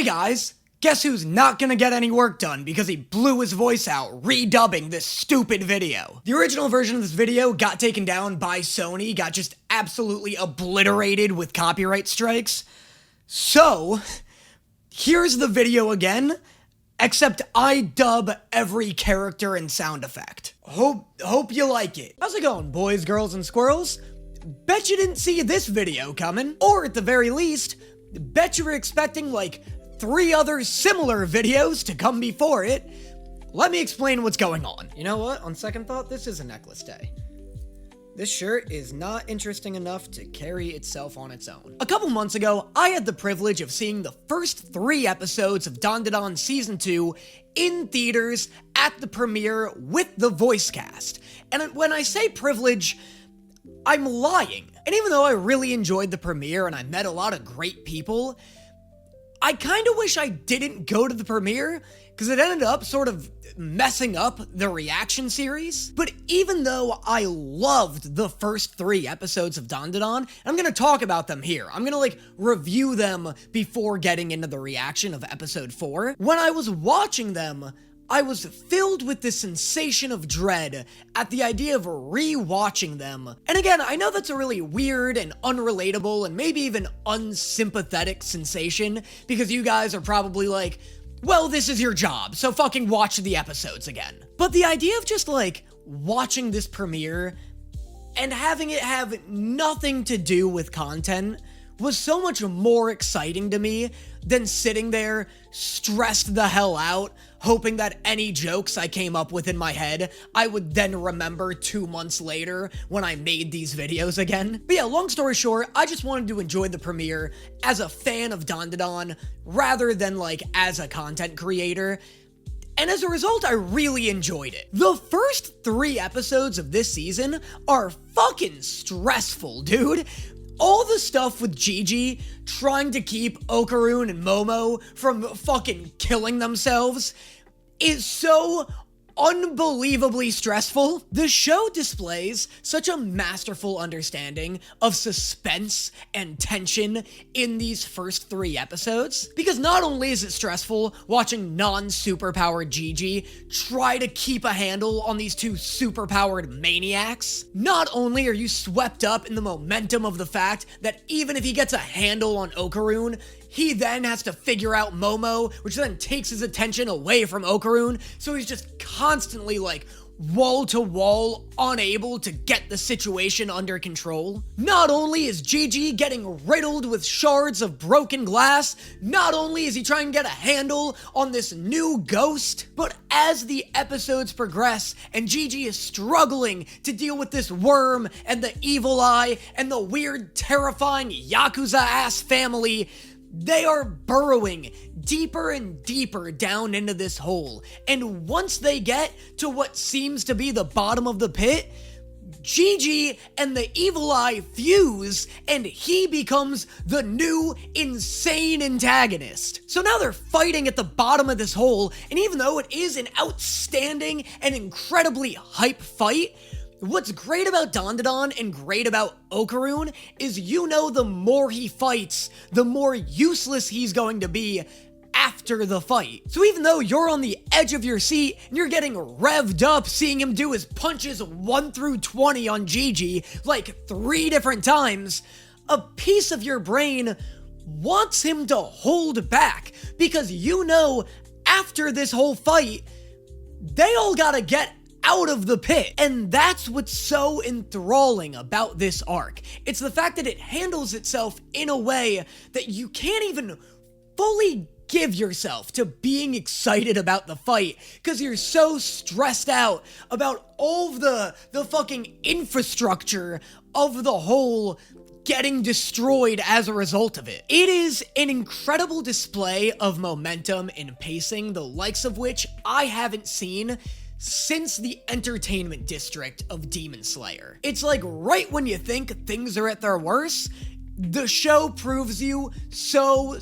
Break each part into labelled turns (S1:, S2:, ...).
S1: Hey guys, guess who's not gonna get any work done because he blew his voice out redubbing this stupid video? The original version of this video got taken down by Sony, got just absolutely obliterated with copyright strikes. So, here's the video again, except I dub every character and sound effect. Hope you like it. How's it going, boys, girls, and squirrels? Bet you didn't see this video coming, or at the very least, bet you were expecting like 3 other similar videos to come before it. Let me explain what's going on. You know what? On second thought, this is a necklace day. This shirt is not interesting enough to carry itself on its own. A couple months ago, I had the privilege of seeing the first 3 episodes of DanDaDan Season 2 in theaters at the premiere with the voice cast. And when I say privilege, I'm lying. And even though I really enjoyed the premiere and I met a lot of great people, I kind of wish I didn't go to the premiere, because it ended up sort of messing up the reaction series. But even though I loved the first 3 episodes of DanDaDan, I'm gonna talk about them here. I'm gonna review them before getting into the reaction of episode 4. When I was watching them, I was filled with this sensation of dread at the idea of re-watching them. And again, I know that's a really weird and unrelatable and maybe even unsympathetic sensation, because you guys are probably like, well, this is your job, so fucking watch the episodes again. But the idea of just watching this premiere and having it have nothing to do with content was so much more exciting to me than sitting there stressed the hell out, hoping that any jokes I came up with in my head, I would then remember 2 months later when I made these videos again. But yeah, long story short, I just wanted to enjoy the premiere as a fan of DanDaDan rather than as a content creator. And as a result, I really enjoyed it. The first 3 episodes of this season are fucking stressful, dude. All the stuff with Gigi trying to keep Okarun and Momo from fucking killing themselves is so unbelievably stressful. The show displays such a masterful understanding of suspense and tension in these first 3 episodes, because not only is it stressful watching non-superpowered Gigi try to keep a handle on these 2 superpowered maniacs, not only are you swept up in the momentum of the fact that even if he gets a handle on Okarun, he then has to figure out Momo, which then takes his attention away from Okarun, so he's just constantly wall to wall, unable to get the situation under control. Not only is Gigi getting riddled with shards of broken glass, not only is he trying to get a handle on this new ghost, but as the episodes progress and Gigi is struggling to deal with this worm and the evil eye and the weird, terrifying Yakuza-ass family, they are burrowing deeper and deeper down into this hole. And once they get to what seems to be the bottom of the pit, Gigi and the evil eye fuse, and he becomes the new insane antagonist. So now they're fighting at the bottom of this hole, and even though it is an outstanding and incredibly hype fight, what's great about DanDaDan and great about Okarun is the more he fights, the more useless he's going to be after the fight. So even though you're on the edge of your seat and you're getting revved up seeing him do his punches 1 through 20 on Gigi 3 different times, a piece of your brain wants him to hold back, because after this whole fight, they all gotta get out of the pit. And that's what's so enthralling about this arc. It's the fact that it handles itself in a way that you can't even fully give yourself to being excited about the fight, because you're so stressed out about all of the fucking infrastructure of the whole getting destroyed as a result of it. It is an incredible display of momentum and pacing, the likes of which I haven't seen since the entertainment district of Demon Slayer. It's right when you think things are at their worst, the show proves you so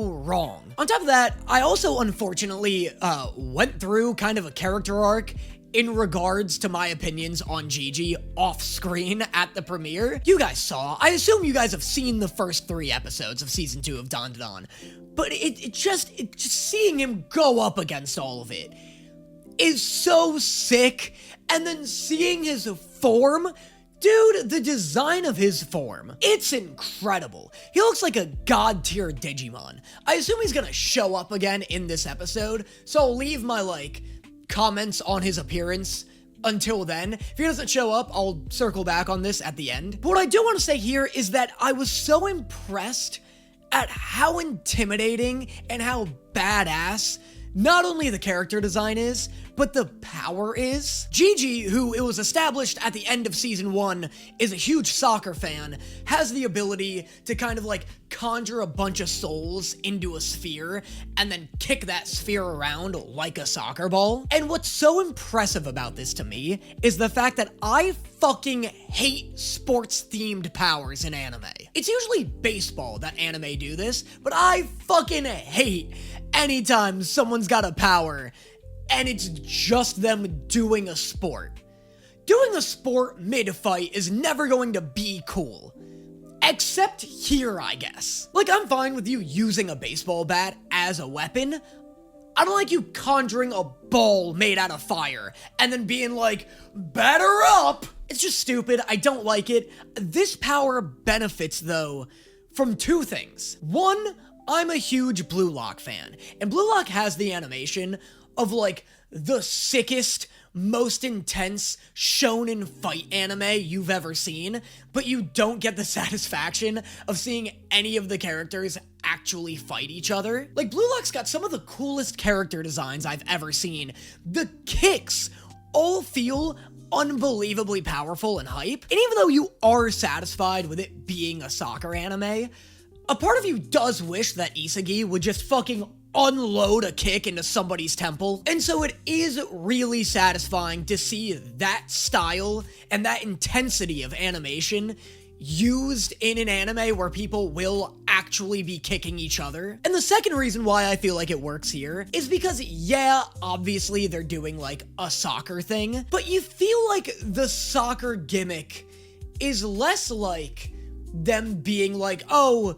S1: wrong. On top of that, I also unfortunately went through kind of a character arc in regards to my opinions on Gigi off screen at the premiere. You guys saw, I assume you guys have seen the first 3 episodes of season 2 of DanDaDan. but it just seeing him go up against all of it is so sick. And then seeing his form, dude, the design of his form, it's incredible. He looks like a god tier Digimon. I assume he's gonna show up again in this episode, so I'll leave my, comments on his appearance until then. If he doesn't show up, I'll circle back on this at the end. But what I do want to say here is that I was so impressed at how intimidating and how badass not only the character design is, but the power is. Gigi, who it was established at the end of season 1 is a huge soccer fan, has the ability to kind of conjure a bunch of souls into a sphere and then kick that sphere around like a soccer ball. And what's so impressive about this to me is the fact that I fucking hate sports-themed powers in anime. It's usually baseball that anime do this, but I fucking hate anytime someone's got a power and it's just them doing a sport. Doing a sport mid-fight is never going to be cool. Except here, I guess. I'm fine with you using a baseball bat as a weapon. I don't like you conjuring a ball made out of fire and then being like, batter up! It's just stupid. I don't like it. This power benefits, though, from two things. One, I'm a huge Blue Lock fan, and Blue Lock has the animation of, the sickest, most intense shonen fight anime you've ever seen, but you don't get the satisfaction of seeing any of the characters actually fight each other. Blue Lock's got some of the coolest character designs I've ever seen. The kicks all feel unbelievably powerful and hype, and even though you are satisfied with it being a soccer anime, a part of you does wish that Isagi would just fucking unload a kick into somebody's temple. And so it is really satisfying to see that style and that intensity of animation used in an anime where people will actually be kicking each other. And the second reason why I feel like it works here is because, yeah, obviously they're doing a soccer thing, but you feel like the soccer gimmick is less like them being oh,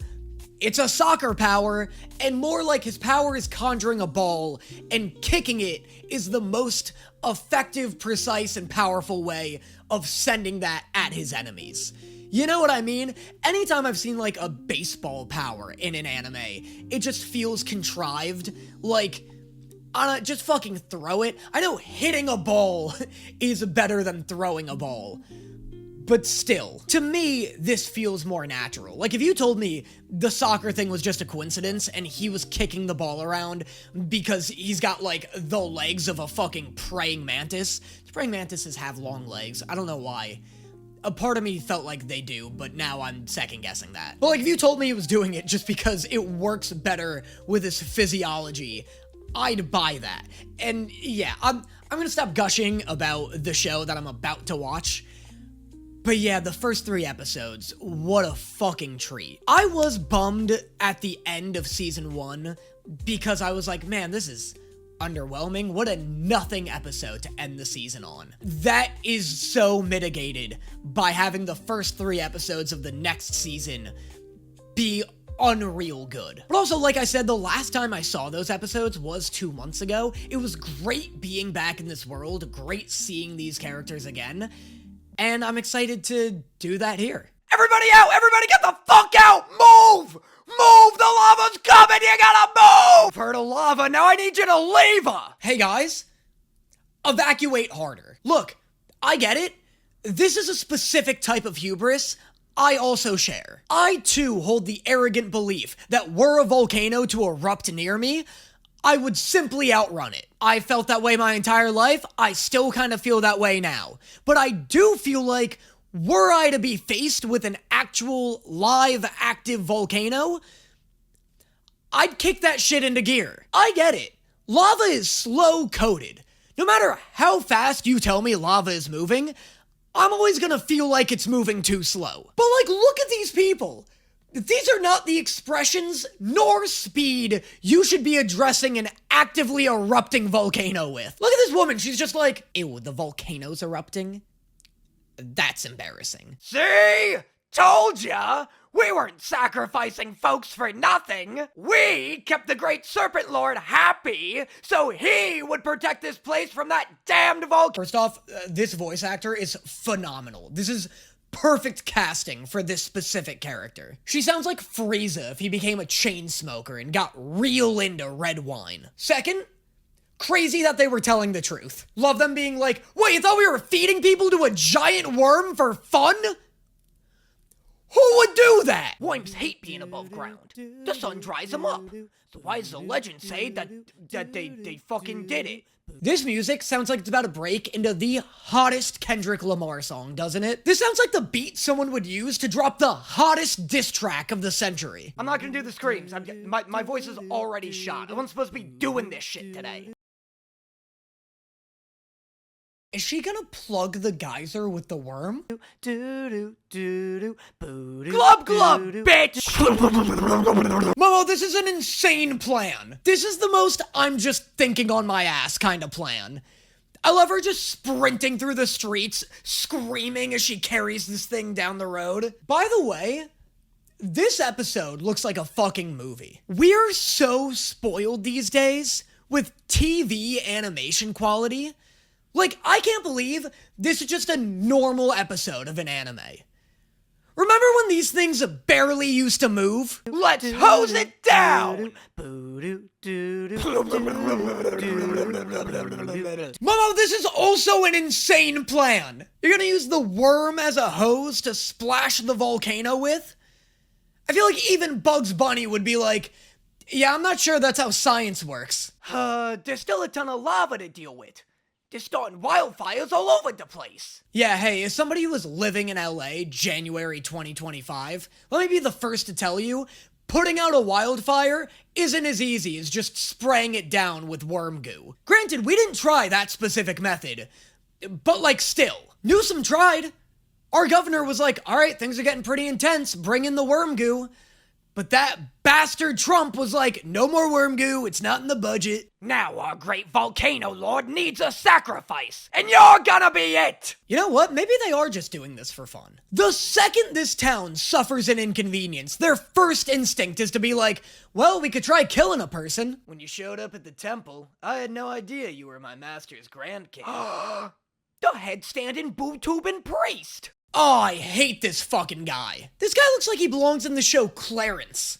S1: it's a soccer power, and more like his power is conjuring a ball, and kicking it is the most effective, precise, and powerful way of sending that at his enemies. You know what I mean? Anytime I've seen a baseball power in an anime, it just feels contrived. Just fucking throw it. I know hitting a ball is better than throwing a ball, but still, to me, this feels more natural. If you told me the soccer thing was just a coincidence and he was kicking the ball around because he's got, the legs of a fucking praying mantis. Praying mantises have long legs. I don't know why. A part of me felt like they do, but now I'm second-guessing that. But, if you told me he was doing it just because it works better with his physiology, I'd buy that. And, yeah, I'm gonna stop gushing about the show that I'm about to watch. But yeah, the first 3 episodes, what a fucking treat. I was bummed at the end of season 1 because I was like, man, this is underwhelming. What a nothing episode to end the season on. That is so mitigated by having the first 3 episodes of the next season be unreal good. But also, like I said, the last time I saw those episodes was 2 months ago. It was great being back in this world, great seeing these characters again. And I'm excited to do that here. Everybody out! Everybody get the fuck out! Move! Move! The lava's coming! You gotta move! Heard of lava, now I need you to leave her! Hey guys, evacuate harder. Look, I get it. This is a specific type of hubris I also share. I too hold the arrogant belief that were a volcano to erupt near me, I would simply outrun it. I felt that way my entire life. I still kind of feel that way now. But I do feel like, were I to be faced with an actual, live, active volcano, I'd kick that shit into gear. I get it. Lava is slow-coated. No matter how fast you tell me lava is moving, I'm always gonna feel like it's moving too slow. But look at these people. These are not the expressions nor speed you should be addressing an actively erupting volcano with. Look at this woman, she's just like, ew, the volcano's erupting? That's embarrassing. See? Told ya! We weren't sacrificing folks for nothing. We kept the great serpent lord happy so he would protect this place from that damned volcano. First off, this voice actor is phenomenal. This is perfect casting for this specific character. She sounds like Frieza if he became a chain smoker and got real into red wine. Second, crazy that they were telling the truth. Love them being like, wait, you thought we were feeding people to a giant worm for fun? Who would do that? Worms hate being above ground. The sun dries them up. So why does the legend say that they fucking did it? This music sounds like it's about to break into the hottest Kendrick Lamar song, doesn't it? This sounds like the beat someone would use to drop the hottest diss track of the century. I'm not gonna do the screams. My voice is already shot. I wasn't supposed to be doing this shit today. Is she gonna plug the geyser with the worm? Glub glub, bitch! Momo, this is an insane plan. This is the most I'm just thinking on my ass kind of plan. I love her just sprinting through the streets, screaming as she carries this thing down the road. By the way, this episode looks like a fucking movie. We're so spoiled these days with TV animation quality. Like, I can't believe this is just a normal episode of an anime. Remember when these things barely used to move? Let's hose it down! Momo, this is also an insane plan! You're gonna use the worm as a hose to splash the volcano with? I feel like even Bugs Bunny would be like, yeah, I'm not sure that's how science works. There's still a ton of lava to deal with. They're starting wildfires all over the place. Yeah, hey, as somebody who was living in LA January 2025, let me be the first to tell you, putting out a wildfire isn't as easy as just spraying it down with worm goo. Granted, we didn't try that specific method, but like still, Newsom tried. Our governor was like, all right, things are getting pretty intense, bring in the worm goo. But that bastard Trump was like, no more worm goo, it's not in the budget. Now our great volcano lord needs a sacrifice, and you're gonna be it! You know what, maybe they are just doing this for fun. The second this town suffers an inconvenience, their first instinct is to be like, well, we could try killing a person. When you showed up at the temple, I had no idea you were my master's grandkid. The headstanding boob-tubing priest! Oh, I hate this fucking guy. This guy looks like he belongs in the show Clarence.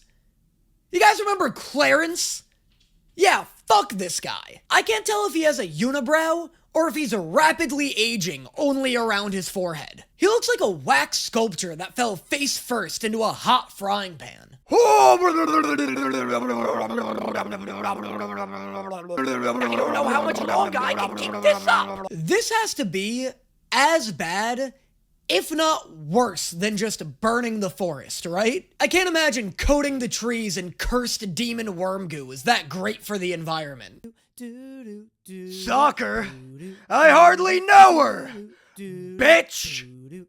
S1: You guys remember Clarence? Yeah, fuck this guy. I can't tell if he has a unibrow or if he's rapidly aging only around his forehead. He looks like a wax sculpture that fell face first into a hot frying pan. I don't know how much longer I can keep this up. This has to be as bad, if not worse, than just burning the forest, right? I can't imagine coating the trees in cursed demon worm goo is that great for the environment. Soccer? I hardly know her! Bitch!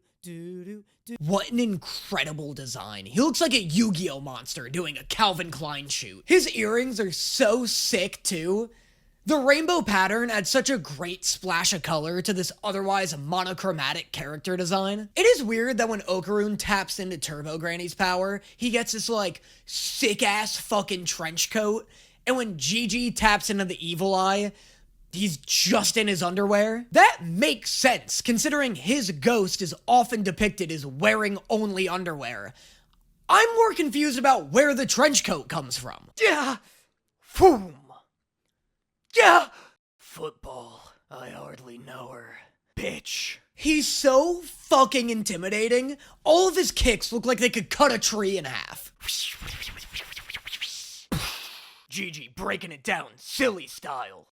S1: What an incredible design. He looks like a Yu-Gi-Oh monster doing a Calvin Klein shoot. His earrings are so sick, too. The rainbow pattern adds such a great splash of color to this otherwise monochromatic character design. It is weird that when Okaroon taps into Turbo Granny's power, he gets this, like, sick-ass fucking trench coat, and when Gigi taps into the Evil Eye, he's just in his underwear. That makes sense, considering his ghost is often depicted as wearing only underwear. I'm more confused about where the trench coat comes from. Yeah. Boom. Yeah! Football. I hardly know her. Bitch. He's so fucking intimidating. All of his kicks look like they could cut a tree in half. Gigi breaking it down, silly style.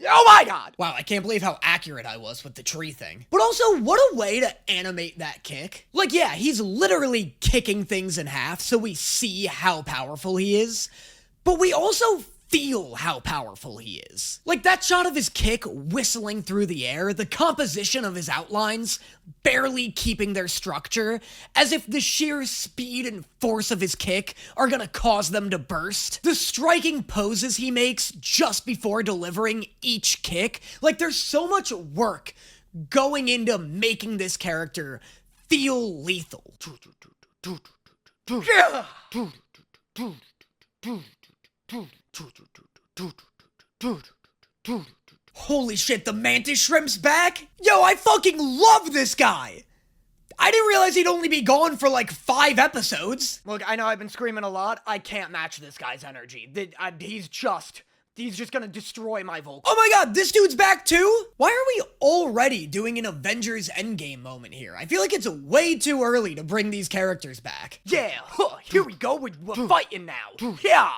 S1: Oh my god! Wow, I can't believe how accurate I was with the tree thing. But also, what a way to animate that kick. Like, yeah, he's literally kicking things in half so we see how powerful he is. But we also feel how powerful he is. Like that shot of his kick whistling through the air, the composition of his outlines barely keeping their structure, as if the sheer speed and force of his kick are gonna cause them to burst. The striking poses he makes just before delivering each kick, like there's so much work going into making this character feel lethal. Yeah. Holy shit, the mantis shrimp's back? Yo, I fucking love this guy! I didn't realize he'd only be gone for like 5 episodes. Look, I know I've been screaming a lot. I can't match this guy's energy. He's just gonna destroy my vocal. Oh my god, this dude's back too? Why are we already doing an Avengers Endgame moment here? I feel like it's way too early to bring these characters back. Yeah, here we go, we're fighting now. Yeah!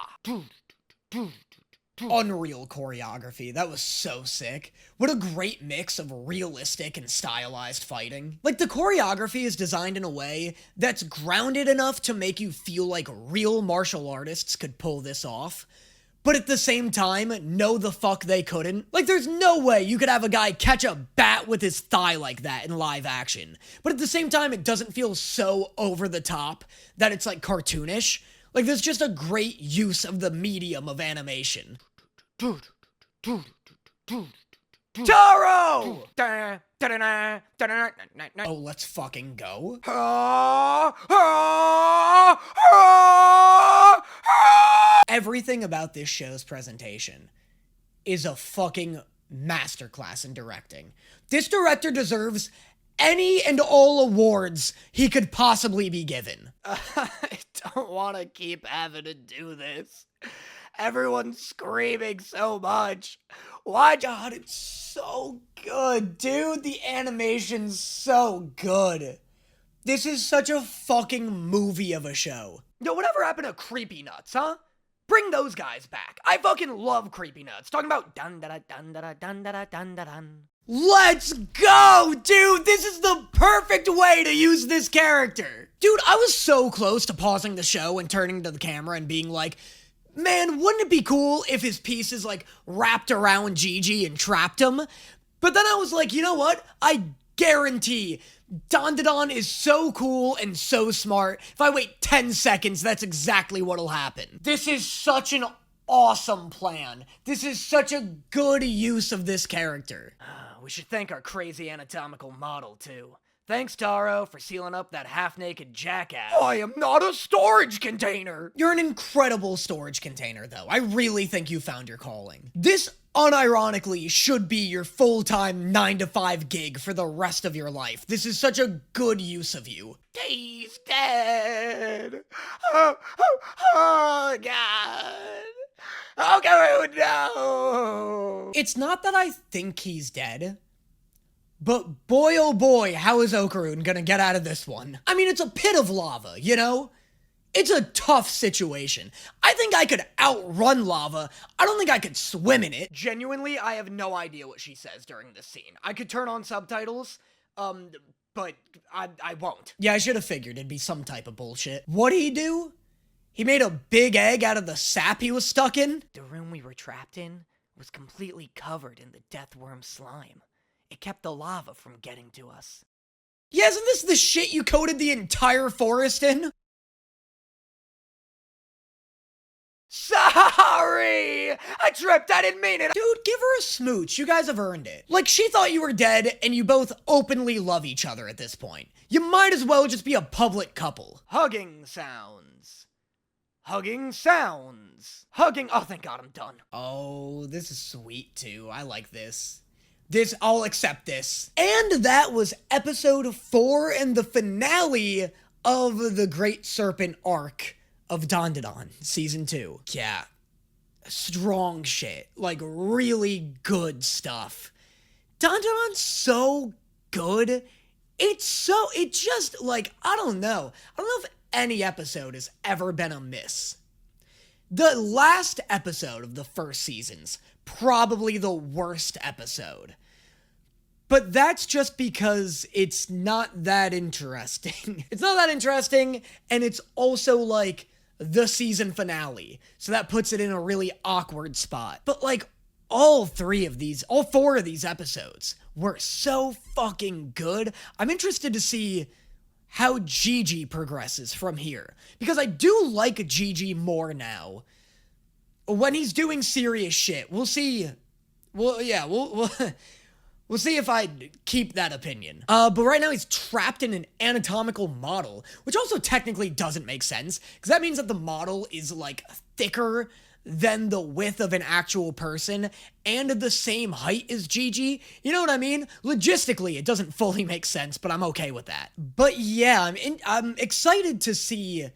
S1: Unreal choreography. That was so sick. What a great mix of realistic and stylized fighting. Like, the choreography is designed in a way that's grounded enough to make you feel like real martial artists could pull this off, but at the same time, no the fuck they couldn't. Like, there's no way you could have a guy catch a bat with his thigh like that in live action. But at the same time, it doesn't feel so over the top that it's like cartoonish. Like, there's just a great use of the medium of animation. Taro! Oh, let's fucking go. Everything about this show's presentation is a fucking masterclass in directing. This director deserves any and all awards he could possibly be given. I don't want to keep having to do this. Everyone's screaming so much. Why, God, it's so good, dude. The animation's so good. This is such a fucking movie of a show. Yo, whatever happened to Creepy Nuts, huh? Bring those guys back. I fucking love Creepy Nuts. Talking about DanDaDan. Let's go, dude! This is the perfect way to use this character. Dude, I was so close to pausing the show and turning to the camera and being like, man, wouldn't it be cool if his pieces, like, wrapped around Gigi and trapped him? But then I was like, you know what? I guarantee DanDaDan is so cool and so smart. If I wait 10 seconds, that's exactly what'll happen. This is such an awesome plan. This is such a good use of this character. We should thank our crazy anatomical model, too. Thanks, Taro, for sealing up that half-naked jackass. I am not a storage container! You're an incredible storage container, though. I really think you found your calling. This, unironically, should be your full-time 9-to-5 gig for the rest of your life. This is such a good use of you. He's dead! Oh, God! Oh, no! It's not that I think he's dead. But boy oh boy, how is Okarun gonna get out of this one? I mean, it's a pit of lava, you know? It's a tough situation. I think I could outrun lava. I don't think I could swim in it. Genuinely, I have no idea what she says during this scene. I could turn on subtitles, but I won't. Yeah, I should have figured it'd be some type of bullshit. What'd he do? He made a big egg out of the sap he was stuck in? The room we were trapped in was completely covered in the deathworm slime. It kept the lava from getting to us. Yeah, isn't this the shit you coated the entire forest in? Sorry! I tripped, I didn't mean it! Dude, give her a smooch, you guys have earned it. Like, she thought you were dead, and you both openly love each other at this point. You might as well just be a public couple. Hugging sounds. Hugging sounds. Hugging, oh thank God, I'm done. Oh, this is sweet too, I like this. I'll accept this. And that was episode 4 and the finale of the Great Serpent arc of DanDaDan, season 2. Yeah, strong shit. Like, really good stuff. DanDaDan's so good. It just, like, I don't know if any episode has ever been a miss. The last episode of the first season's probably the worst episode. But that's just because it's not that interesting. It's not that interesting, and it's also, like, the season finale. So that puts it in a really awkward spot. But, like, all 4 of these episodes were so fucking good. I'm interested to see how Gigi progresses from here. Because I do like Gigi more now. When he's doing serious shit, we'll see. Well, yeah, We'll see if I keep that opinion. But right now he's trapped in an anatomical model, which also technically doesn't make sense, because that means that the model is, like, thicker than the width of an actual person and the same height as Gigi. You know what I mean? Logistically, it doesn't fully make sense, but I'm okay with that. But yeah, I'm excited to see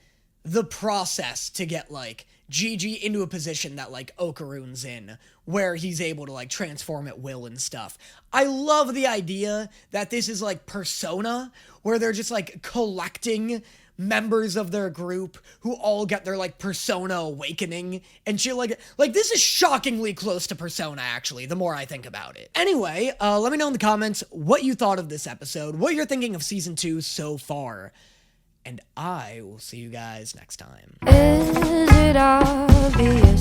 S1: the process to get, like, Gigi into a position that, like, Okarune's in, where he's able to, like, transform at will and stuff. I love the idea that this is, like, Persona, where they're just, like, collecting members of their group who all get their, like, Persona awakening and shit like this is shockingly close to Persona, actually, the more I think about it. Anyway, let me know in the comments what you thought of this episode, what you're thinking of Season 2 so far, and I will see you guys next time.
S2: Is it obvious?